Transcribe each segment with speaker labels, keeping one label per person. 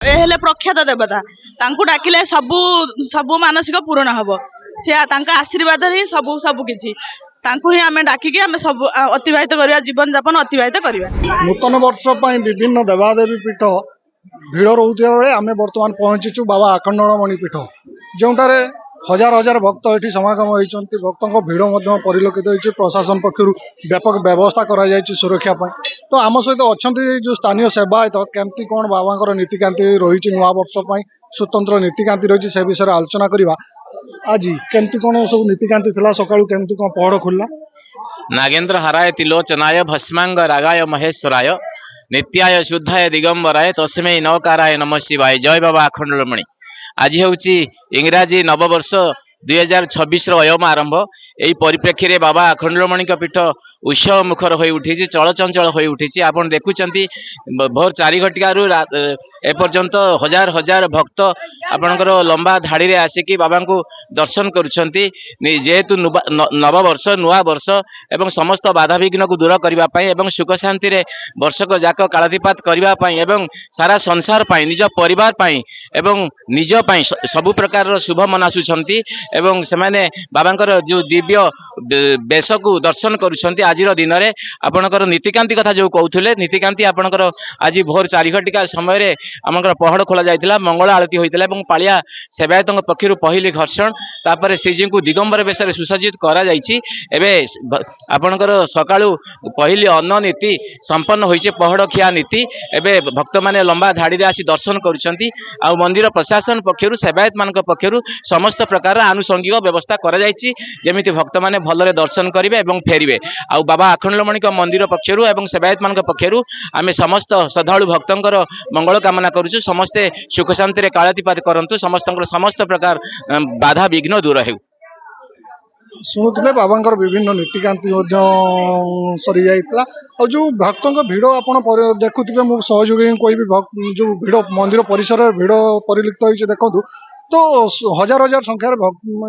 Speaker 1: हेले प्रख्यात देवता तांकु डाकिले सबु सबु मानसिक पूर्ण हबो से तांका आशीर्वाद ही सबु सबु किछि तांकु ही आमे डाकिके आमे सब अतिबाहित करिया जीवन यापन अतिबाहित करिया।
Speaker 2: नूतन वर्ष विभिन्न देवादेवी पीठ भिड़ रोकता बेले आम बर्तमान पहुंचीचु बाबा आखंडलमणि पीठ जोटारे हजार हजार भक्त ये समागम होती भक्तों भिड़ परिलक्षित होती प्रशासन पक्षर व्यापक व्यवस्था कर सुरक्षा तो आम सहित अच्छा जो स्थानीय सेवायत केमती कौन बाबा नीतिकांति रही नुआ वर्ष स्वतंत्र नीतिकांति रही से विषय आलोचना करवा। आज केमती कौन सब नीतिकांति थिला सकाळु केमती कौन पहड़ खुलला।
Speaker 3: नागेन्द्र हराय तिलोचनाय भस्मांग रागाय महेश्वराय नित्याय शुद्धाय दिगंबराय तस्मै नवकाराय नमः शिवाय। जय बाबा आखंडलमणि। आज हूँ इंग्राजी नववर्ष 2026 अयम आरंभ। यही परिप्रेक्षी में बाबा आखंडलमणि पीठ उत्सव मुखर हो उठी चलचंचल हो उठी। आप देखुं भोर 4 घटिकारु एपर्यंत हजार हजार भक्त आपणकर लंबा धाड़ी रे आसिकी बाबा को दर्शन करुछंती। जेहेतु नववर्ष नुआ वर्ष एवं समस्त बाधाविघ्न को दूर करने एवं सुख शांति रे वर्षक जाक कालातिपात करने एवं सारा संसार पाई निज परिवार पाई एवं निज पाई सबु प्रकार शुभ मनासुछंती एवं सेमाने बाबांकर जो दिव्य बेश को दर्शन करुछंती। आज दिन में आपणकर नीतिकांति कथा जो कहते नीतिकांति आपणकर आज भोर 4 घटिका समय आमकर पहड़ खोल जाइतिला मंगल आरती होइतिला एवं पालिया सेवायत पक्षर पहली घर्षण तापर श्रीजी को दिगंबर बेश सुसज्जित करा जाइछि। एबे आपणकर सकाळु पहली अन्न नीति संपन्न होइछे पहड़ खिया नीति। एबे भक्त माने लंबा धाड़ी रे आसी दर्शन करुछंती। आ मंदिर प्रशासन पक्षर सेवायत मान पक्षर समस्त प्रकार आनुषंगिक व्यवस्था करा जाइछि जेमिति भक्त माने भलरे दर्शन करिवे एवं फेरिवे। आ बाबा आखंडलमणि मंदिर पक्षर एवं सेवायत मान पक्षर आमे समस्त श्रद्धालु भक्तंकर मंगल कामना करुछु। समस्ते सुख शांति रे कालातिपात करंतु समस्तंकर समस्त प्रकार बाधा विघ्न दूर हेउ।
Speaker 2: शुणुले बाबा विभिन्न नीतिकांति सरी जाइला और जो भक्तों भिड़ आप देखुवे मु सहयोगी कोई जो भिड़ मंदिर परिसर भिड़ परिलक्षित होती देखु तो हजार हजार संख्यार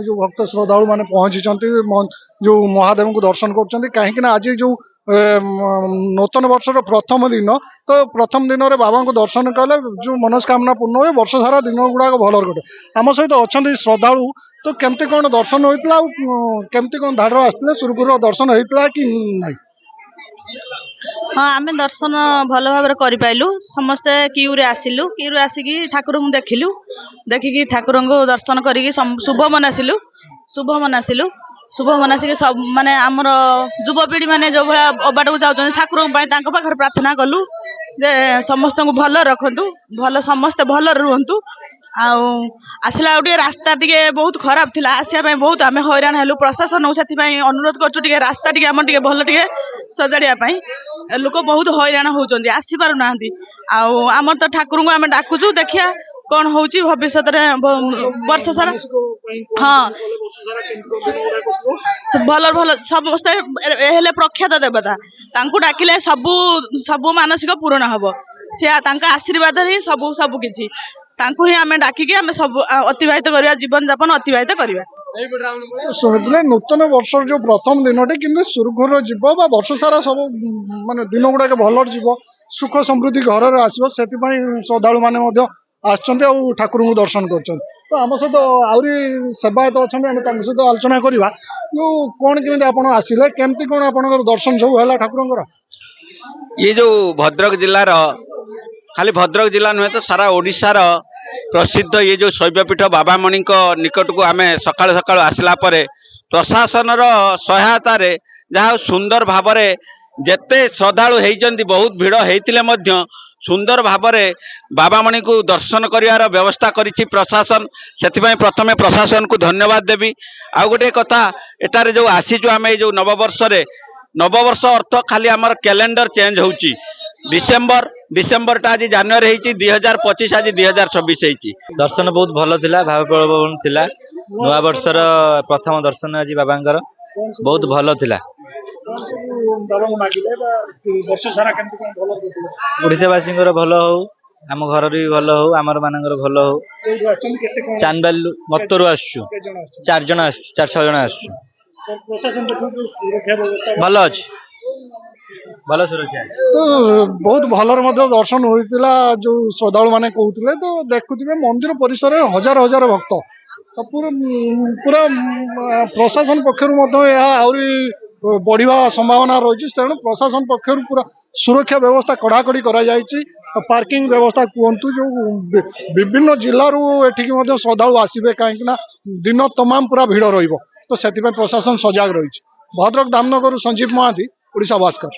Speaker 2: जो भक्त श्रद्धालु मैंने पहुंची जो महादेव को दर्शन कर कहीं आज जो नूतन वर्ष प्रथम दिन तो प्रथम दिन में बाबा को दर्शन कले जो मनस्कामना पूर्ण हुए वर्ष सारा दिन गुड़ाक भल कटे। आम सहित अच्छा श्रद्धालु तो केमती कौन दर्शन होता केमती कौन धाड़ आसते सुरखुर दर्शन होता कि नहीं।
Speaker 1: हाँ आमे दर्शन भल भाव करूँ समस्ते क्यू रे आसिलु क्यू रे आसिकी ठाकुर को देखिलु देखिकी ठाकुर को दर्शन करी शुभ मनासिलु शुभ मनासिक सब माने आमर युवपीढ़ी माने जो भाया अबाट को जाऊँ ठाकुर पाखे प्रार्थना कलु जे समस्त को भल रखु भल समस्ते भल रुहतु। आसला गोटे रास्ता टे बहुत खराब थिला आसिया बहुत आम हैरान हेलु प्रशासन से अनुरोध कर रास्ता टे आम टे भल टे सजाड़िया लोक बहुत हैरान होती आसी पार ना आमर तो ठाकुर को आम डाकुचु देखिया कौन हो भविष्य वर्ष सारा। हाँ भल भल समस्ते हेले प्रख्यात देवता तांकु डाकिले सबु सबु मानसिक पूर्ण हबो से तांका आशीर्वाद ही सबु सबु किछि तांकु ही आमे डाकिके आमे सब अतिबाहित करिया जीवन यापन अतिबाहित करिया।
Speaker 2: शुणुले नूतन वर्ष जो प्रथम दिन कि सुरखुर जीव वर्ष सारा सब माने दिन गुड़ाक भल जीव सुख समृद्धि घर आसो से श्रद्धालु मैंने आसछन्ते और ठाकुर को दर्शन कर तो आम सहित आहरी सेवायत अच्छा सहित आलोचना करवा जो कौन केमी आप आसिले केमती कौन आप दर्शन सब है ठाकुर।
Speaker 4: ये जो भद्रक जिलार खाली भद्रक जिला नुहे तो सारा ओडिशार प्रसिद्ध ये जो शैवपीठ बाबा मणि निकट को आम सकाल सकाल आसला प्रशासन सहायता जहाँ सुंदर भाव जेते श्रद्धालु होती बहुत भिड़ होते सुंदर भाव बाबा मणि को दर्शन करार व्यवस्था करिछि प्रशासन से प्रथमे प्रशासन को धन्यवाद देवी। आउ गोटे कथा एटारे जो आसीचु आम जो नववर्ष अर्थ खाली आमर कैलेंडर चेंज होची डिसेम्बर टा आज जनवरी 2025 आज 2026
Speaker 5: दर्शन बहुत भल थिला भाव प्रवण थिला नुआ वर्षर प्रथम दर्शन आज बाबांकर बहुत भल थिला। ओडिशावासी भल हो आम घर भी भल हो आमर मानकर भल हो चांदबालू मत्तरू आसु 4 जन 4-6 जन आसु भल अच्छे ଭଲ ସୁରକ୍ଷା ଅଛି।
Speaker 2: ତ ବହୁତ ଭଲରେ ମଧ୍ୟ ଦର୍ଶନ ହୋଇଥିଲା ଯୋଉ ଶ୍ରଦ୍ଧାଳୁ ମାନେ କହୁଥିଲେ। ତ ଦେଖୁଥିବେ ମନ୍ଦିର ପରିସରରେ ହଜାର ହଜାର ଭକ୍ତ। ତ ପୁରା ପ୍ରଶାସନ ପକ୍ଷରୁ ମଧ୍ୟ ଏହା ଆହୁରି ବଢିବା ସମ୍ଭାବନା ରହିଛି। ତେଣୁ ପ୍ରଶାସନ ପକ୍ଷରୁ ପୁରା ସୁରକ୍ଷା ବ୍ୟବସ୍ଥା କଡ଼ାକଡ଼ି କରାଯାଇଛି। ପାର୍କିଂ ବ୍ୟବସ୍ଥା କୁହନ୍ତୁ, ଯୋଉ ବିଭିନ୍ନ ଜିଲ୍ଲାରୁ ଏଠିକି ମଧ୍ୟ ଶ୍ରଦ୍ଧାଳୁ ଆସିବେ, କାହିଁକି ନା ଦିନ ତମାମ ପୁରା ଭିଡ଼ ରହିବ। ତ ସେଥିପାଇଁ ପ୍ରଶାସନ ସଜାଗ ରହିଛି। ଭଦ୍ରକ ଧାମନଗରରୁ ସଞ୍ଜୀବ ମହାନ୍ତି, ଓଡ଼ିଶା ଭାସ୍କର।